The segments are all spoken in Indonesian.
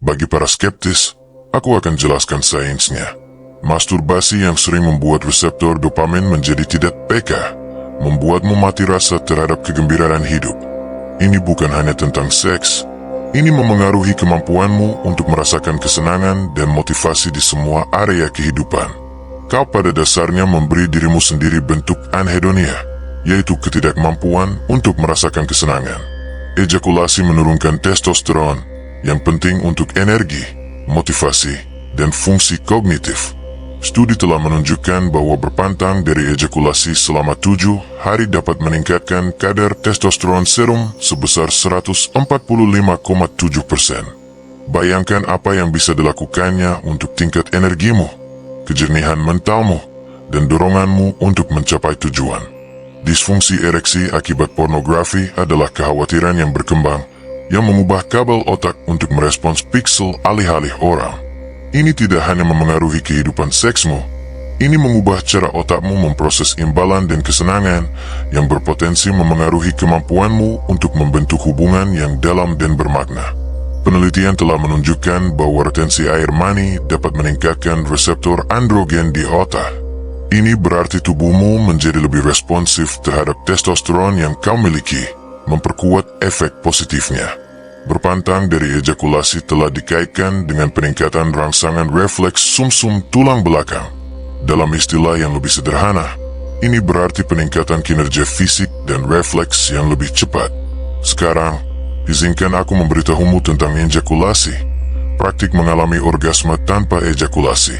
Bagi para skeptis, aku akan jelaskan sainsnya. Masturbasi yang sering membuat reseptor dopamin menjadi tidak peka, membuatmu mati rasa terhadap kegembiraan hidup. Ini bukan hanya tentang seks, ini memengaruhi kemampuanmu untuk merasakan kesenangan dan motivasi di semua area kehidupan. Kau pada dasarnya memberi dirimu sendiri bentuk anhedonia, yaitu ketidakmampuan untuk merasakan kesenangan. Ejakulasi menurunkan testosteron yang penting untuk energi, motivasi, dan fungsi kognitif. Studi telah menunjukkan bahwa berpantang dari ejakulasi selama 7 hari dapat meningkatkan kadar testosteron serum sebesar 145,7%. Bayangkan apa yang bisa dilakukannya untuk tingkat energimu, kejernihan mentalmu, dan doronganmu untuk mencapai tujuan. Disfungsi ereksi akibat pornografi adalah kekhawatiran yang berkembang yang mengubah kabel otak untuk merespons piksel alih-alih orang. Ini tidak hanya memengaruhi kehidupan seksmu, ini mengubah cara otakmu memproses imbalan dan kesenangan yang berpotensi memengaruhi kemampuanmu untuk membentuk hubungan yang dalam dan bermakna. Penelitian telah menunjukkan bahwa retensi air mani dapat meningkatkan reseptor androgen di otak. Ini berarti tubuhmu menjadi lebih responsif terhadap testosteron yang kau miliki, memperkuat efek positifnya. Berpantang dari ejakulasi telah dikaitkan dengan peningkatan rangsangan refleks sumsum tulang belakang. Dalam istilah yang lebih sederhana, ini berarti peningkatan kinerja fisik dan refleks yang lebih cepat. Sekarang, izinkan aku memberitahumu tentang ejakulasi, praktik mengalami orgasme tanpa ejakulasi.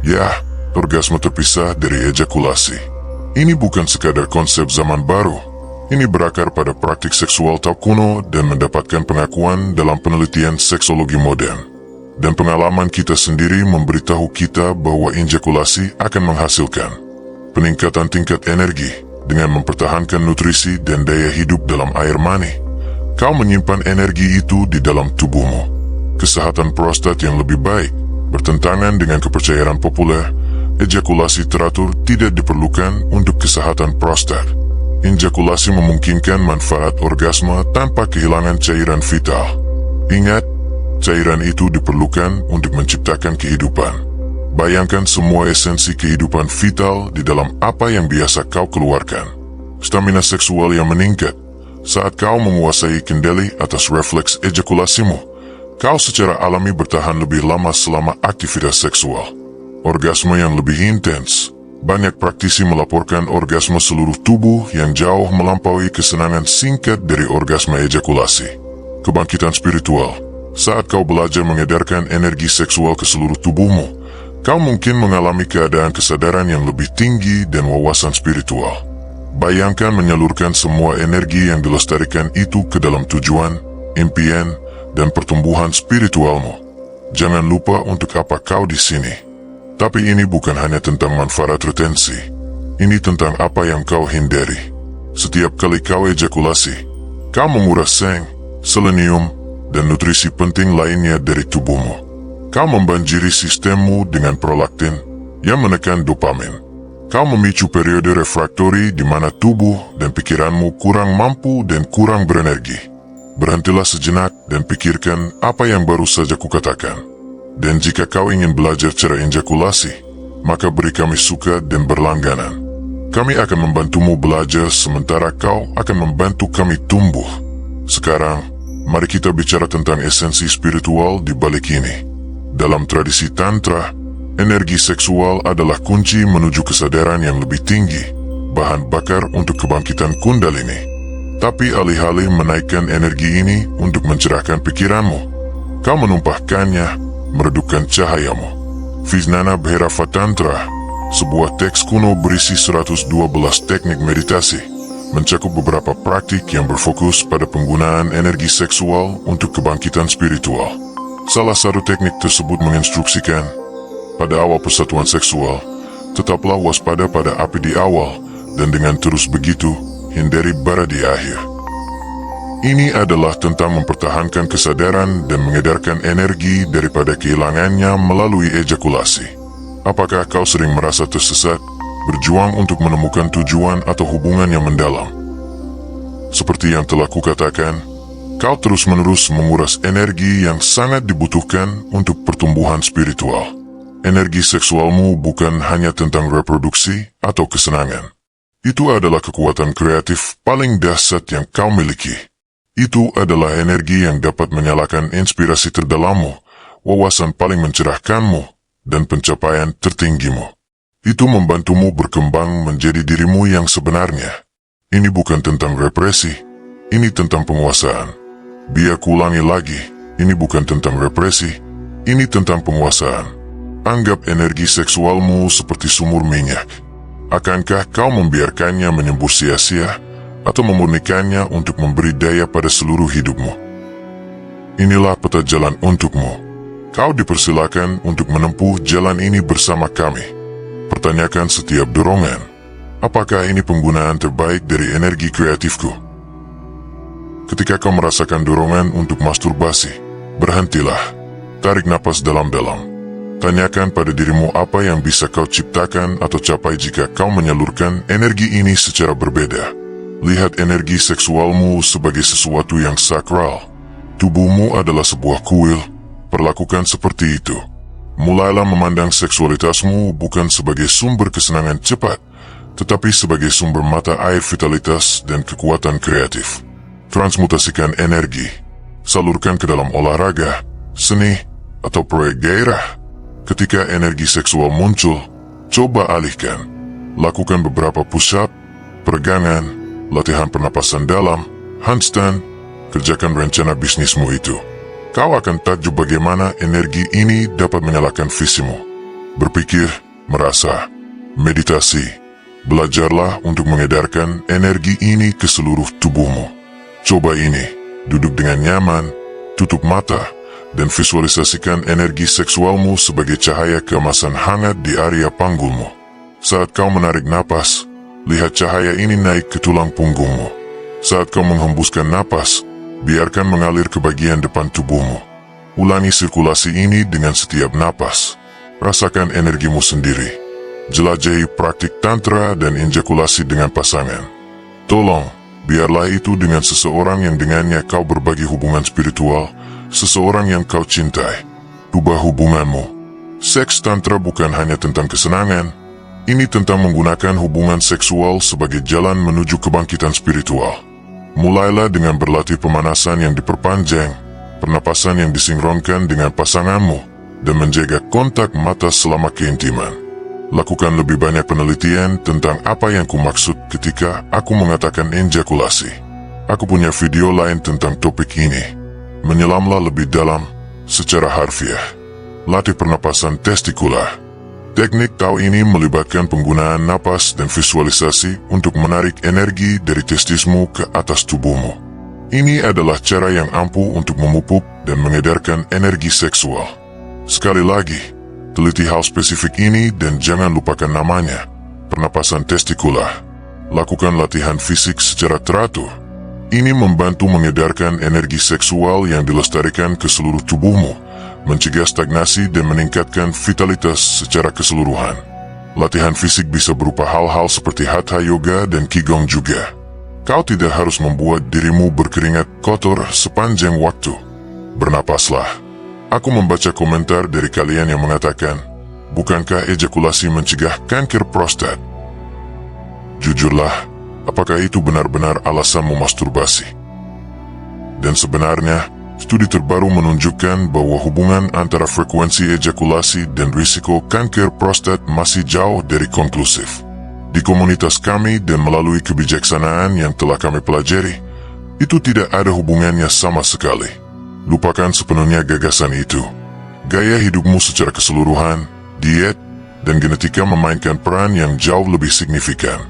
Ya, orgasme terpisah dari ejakulasi. Ini bukan sekadar konsep zaman baru. Ini berakar pada praktik seksual tau kuno dan mendapatkan pengakuan dalam penelitian seksologi modern. Dan pengalaman kita sendiri memberitahu kita bahwa ejakulasi akan menghasilkan peningkatan tingkat energi dengan mempertahankan nutrisi dan daya hidup dalam air mani. Kau menyimpan energi itu di dalam tubuhmu. Kesehatan prostat yang lebih baik bertentangan dengan kepercayaan populer. Ejakulasi teratur tidak diperlukan untuk kesehatan prostat. Ejakulasi memungkinkan manfaat orgasme tanpa kehilangan cairan vital. Ingat, cairan itu diperlukan untuk menciptakan kehidupan. Bayangkan semua esensi kehidupan vital di dalam apa yang biasa kau keluarkan. Stamina seksual yang meningkat saat kau menguasai kendali atas refleks ejakulasimu. Kau secara alami bertahan lebih lama selama aktivitas seksual. Orgasme yang lebih intens. Banyak praktisi melaporkan orgasme seluruh tubuh yang jauh melampaui kesenangan singkat dari orgasme ejakulasi. Kebangkitan spiritual. Saat kau belajar mengedarkan energi seksual ke seluruh tubuhmu, kau mungkin mengalami keadaan kesadaran yang lebih tinggi dan wawasan spiritual. Bayangkan menyalurkan semua energi yang dilestarikan itu ke dalam tujuan, impian, dan pertumbuhan spiritualmu. Jangan lupa untuk apa kau di sini. Tapi ini bukan hanya tentang manfaat retensi. Ini tentang apa yang kau hindari. Setiap kali kau ejakulasi, kau menguras seng, selenium, dan nutrisi penting lainnya dari tubuhmu. Kau membanjiri sistemmu dengan prolaktin yang menekan dopamin. Kau memicu periode refraktori di mana tubuh dan pikiranmu kurang mampu dan kurang berenergi. Berhentilah sejenak dan pikirkan apa yang baru saja kukatakan. Dan jika kau ingin belajar cara ejakulasi, maka beri kami suka dan berlangganan. Kami akan membantumu belajar sementara kau akan membantu kami tumbuh. Sekarang, mari kita bicara tentang esensi spiritual di balik ini. Dalam tradisi Tantra, energi seksual adalah kunci menuju kesadaran yang lebih tinggi, bahan bakar untuk kebangkitan Kundalini. Tapi alih-alih menaikkan energi ini untuk mencerahkan pikiranmu, kau menumpahkannya, meredupkan cahayamu. Vijnana Bhairava Tantra, sebuah teks kuno berisi 112 teknik meditasi, mencakup beberapa praktik yang berfokus pada penggunaan energi seksual untuk kebangkitan spiritual. Salah satu teknik tersebut menginstruksikan, pada awal persatuan seksual, tetaplah waspada pada api di awal, dan dengan terus begitu, hindari bara di akhir. Ini adalah tentang mempertahankan kesadaran dan mengedarkan energi daripada kehilangannya melalui ejakulasi. Apakah kau sering merasa tersesat, berjuang untuk menemukan tujuan atau hubungan yang mendalam? Seperti yang telah kukatakan, kau terus-menerus menguras energi yang sangat dibutuhkan untuk pertumbuhan spiritual. Energi seksualmu bukan hanya tentang reproduksi atau kesenangan. Itu adalah kekuatan kreatif paling dahsyat yang kau miliki. Itu adalah energi yang dapat menyalakan inspirasi terdalammu, wawasan paling mencerahkanmu, dan pencapaian tertinggimu. Itu membantumu berkembang menjadi dirimu yang sebenarnya. Ini bukan tentang represi, ini tentang penguasaan. Biar kuulangi lagi, ini bukan tentang represi, ini tentang penguasaan. Anggap energi seksualmu seperti sumur minyak. Akankah kau membiarkannya menyembur sia-sia, atau memurnikannya untuk memberi daya pada seluruh hidupmu? Inilah peta jalan untukmu. Kau dipersilakan untuk menempuh jalan ini bersama kami. Pertanyakan setiap dorongan. Apakah ini penggunaan terbaik dari energi kreatifku? Ketika kau merasakan dorongan untuk masturbasi, berhentilah. Tarik napas dalam-dalam. Tanyakan pada dirimu apa yang bisa kau ciptakan atau capai jika kau menyalurkan energi ini secara berbeda. Lihat energi seksualmu sebagai sesuatu yang sakral. Tubuhmu adalah sebuah kuil. Perlakukan seperti itu. Mulailah memandang seksualitasmu bukan sebagai sumber kesenangan cepat, tetapi sebagai sumber mata air vitalitas dan kekuatan kreatif. Transmutasikan energi. Salurkan ke dalam olahraga, seni, atau proyek gairah. Ketika energi seksual muncul, coba alihkan. Lakukan beberapa push-up, peregangan, latihan pernapasan dalam, handstand. Kerjakan rencana bisnismu itu. Kau akan takjub bagaimana energi ini dapat menyalakan visimu. Berpikir, merasa, meditasi. Belajarlah untuk mengedarkan energi ini ke seluruh tubuhmu. Coba ini, duduk dengan nyaman, tutup mata, dan visualisasikan energi seksualmu sebagai cahaya keemasan hangat di area panggulmu. Saat kau menarik napas, lihat cahaya ini naik ke tulang punggungmu. Saat kau menghembuskan napas, biarkan mengalir ke bagian depan tubuhmu. Ulangi sirkulasi ini dengan setiap napas. Rasakan energimu sendiri. Jelajahi praktik tantra dan ejakulasi dengan pasangan. Tolong, biarlah itu dengan seseorang yang dengannya kau berbagi hubungan spiritual, seseorang yang kau cintai. Ubah hubunganmu. Seks tantra bukan hanya tentang kesenangan, ini tentang menggunakan hubungan seksual sebagai jalan menuju kebangkitan spiritual. Mulailah dengan berlatih pemanasan yang diperpanjang, pernapasan yang disinkronkan dengan pasanganmu, dan menjaga kontak mata selama keintiman. Lakukan lebih banyak penelitian tentang apa yang kumaksud ketika aku mengatakan ejakulasi. Aku punya video lain tentang topik ini. Menyelamlah lebih dalam secara harfiah. Latih pernapasan testikular. Teknik Tao ini melibatkan penggunaan napas dan visualisasi untuk menarik energi dari testismu ke atas tubuhmu. Ini adalah cara yang ampuh untuk memupuk dan mengedarkan energi seksual. Sekali lagi, teliti hal spesifik ini dan jangan lupakan namanya, pernapasan testikular. Lakukan latihan fisik secara teratur. Ini membantu mengedarkan energi seksual yang dilestarikan ke seluruh tubuhmu, mencegah stagnasi dan meningkatkan vitalitas secara keseluruhan. Latihan fisik bisa berupa hal-hal seperti hatha yoga dan qigong juga. Kau tidak harus membuat dirimu berkeringat kotor sepanjang waktu. Bernapaslah. Aku membaca komentar dari kalian yang mengatakan, bukankah ejakulasi mencegah kanker prostat? Jujurlah, apakah itu benar-benar alasan memasturbasi? Dan sebenarnya, studi terbaru menunjukkan bahwa hubungan antara frekuensi ejakulasi dan risiko kanker prostat masih jauh dari konklusif. Di komunitas kami dan melalui kebijaksanaan yang telah kami pelajari, itu tidak ada hubungannya sama sekali. Lupakan sepenuhnya gagasan itu. Gaya hidupmu secara keseluruhan, diet, dan genetika memainkan peran yang jauh lebih signifikan.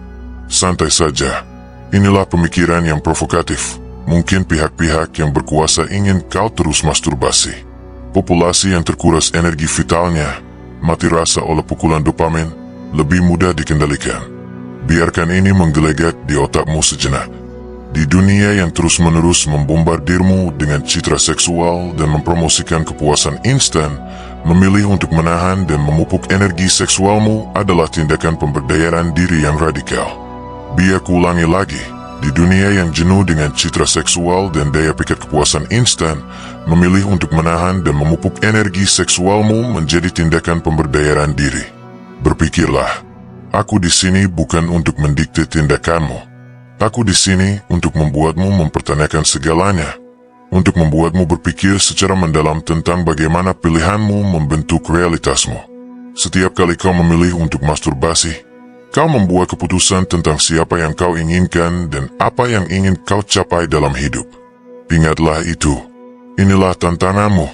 Santai saja. Inilah pemikiran yang provokatif. Mungkin pihak-pihak yang berkuasa ingin kau terus masturbasi. Populasi yang terkuras energi vitalnya, mati rasa oleh pukulan dopamin, lebih mudah dikendalikan. Biarkan ini menggelegat di otakmu sejenak. Di dunia yang terus-menerus membombardirmu dengan citra seksual dan mempromosikan kepuasan instan, memilih untuk menahan dan memupuk energi seksualmu adalah tindakan pemberdayaan diri yang radikal. Biar kuulangi lagi, Di dunia yang jenuh dengan citra seksual dan daya pikat kepuasan instan, memilih untuk menahan dan memupuk energi seksualmu menjadi tindakan pemberdayaan diri. Berpikirlah, aku di sini bukan untuk mendikte tindakanmu. Aku di sini untuk membuatmu mempertanyakan segalanya, untuk membuatmu berpikir secara mendalam tentang bagaimana pilihanmu membentuk realitasmu. Setiap kali kau memilih untuk masturbasi, kau membuat keputusan tentang siapa yang kau inginkan dan apa yang ingin kau capai dalam hidup. Ingatlah itu. Inilah tantanganmu.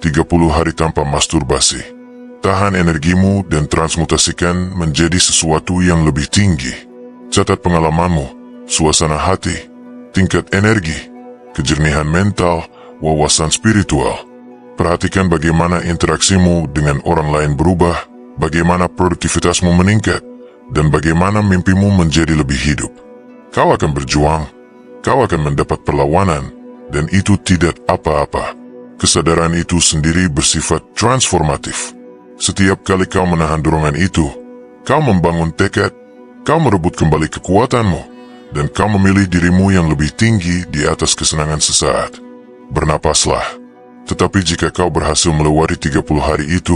30 hari tanpa masturbasi. Tahan energimu dan transmutasikan menjadi sesuatu yang lebih tinggi. Catat pengalamanmu, suasana hati, tingkat energi, kejernihan mental, wawasan spiritual. Perhatikan bagaimana interaksimu dengan orang lain berubah, bagaimana produktivitasmu meningkat, dan bagaimana mimpimu menjadi lebih hidup. Kau akan berjuang, kau akan mendapat perlawanan, dan itu tidak apa-apa. Kesadaran itu sendiri bersifat transformatif. Setiap kali kau menahan dorongan itu, kau membangun tekad, kau merebut kembali kekuatanmu, dan kau memilih dirimu yang lebih tinggi di atas kesenangan sesaat. Bernapaslah. Tetapi jika kau berhasil melewati 30 hari itu,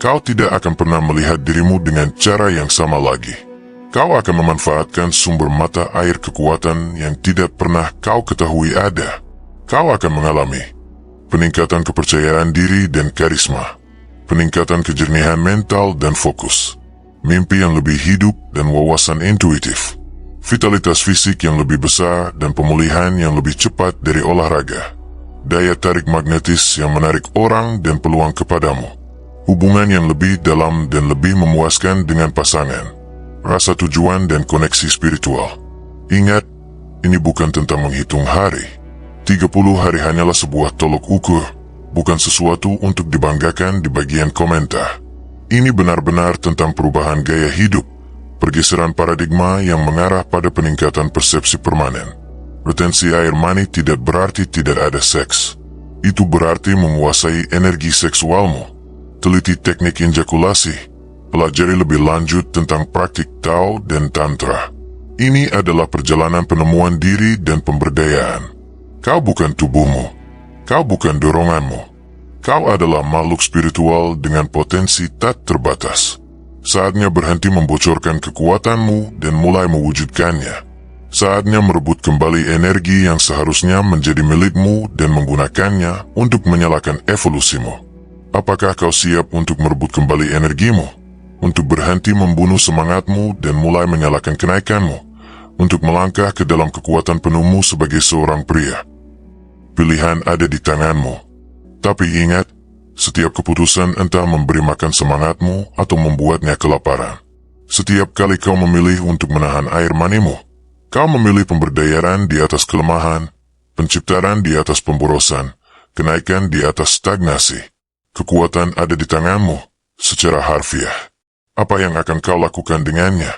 kau tidak akan pernah melihat dirimu dengan cara yang sama lagi. Kau akan memanfaatkan sumber mata air kekuatan yang tidak pernah kau ketahui ada. Kau akan mengalami peningkatan kepercayaan diri dan karisma, peningkatan kejernihan mental dan fokus, mimpi yang lebih hidup dan wawasan intuitif, vitalitas fisik yang lebih besar dan pemulihan yang lebih cepat dari olahraga, daya tarik magnetis yang menarik orang dan peluang kepadamu, hubungan yang lebih dalam dan lebih memuaskan dengan pasangan, rasa tujuan dan koneksi spiritual. Ingat, ini bukan tentang menghitung hari. 30 hari hanyalah sebuah tolok ukur, bukan sesuatu untuk dibanggakan di bagian komentar. Ini benar-benar tentang perubahan gaya hidup, pergeseran paradigma yang mengarah pada peningkatan persepsi permanen. Retensi air mani tidak berarti tidak ada seks. Itu berarti menguasai energi seksualmu. Teliti teknik ejakulasi, pelajari lebih lanjut tentang praktik Tao dan Tantra. Ini adalah perjalanan penemuan diri dan pemberdayaan. Kau bukan tubuhmu, kau bukan doronganmu. Kau adalah makhluk spiritual dengan potensi tak terbatas. Saatnya berhenti membocorkan kekuatanmu dan mulai mewujudkannya. Saatnya merebut kembali energi yang seharusnya menjadi milikmu dan menggunakannya untuk menyalakan evolusimu. Apakah kau siap untuk merebut kembali energimu? Untuk berhenti membunuh semangatmu dan mulai menyalakan kenaikanmu? Untuk melangkah ke dalam kekuatan penuhmu sebagai seorang pria? Pilihan ada di tanganmu. Tapi ingat, setiap keputusan entah memberi makan semangatmu atau membuatnya kelaparan. Setiap kali kau memilih untuk menahan air manimu, kau memilih pemberdayaan di atas kelemahan, penciptaan di atas pemborosan, kenaikan di atas stagnasi. Kekuatan ada di tanganmu, secara harfiah. Apa yang akan kau lakukan dengannya?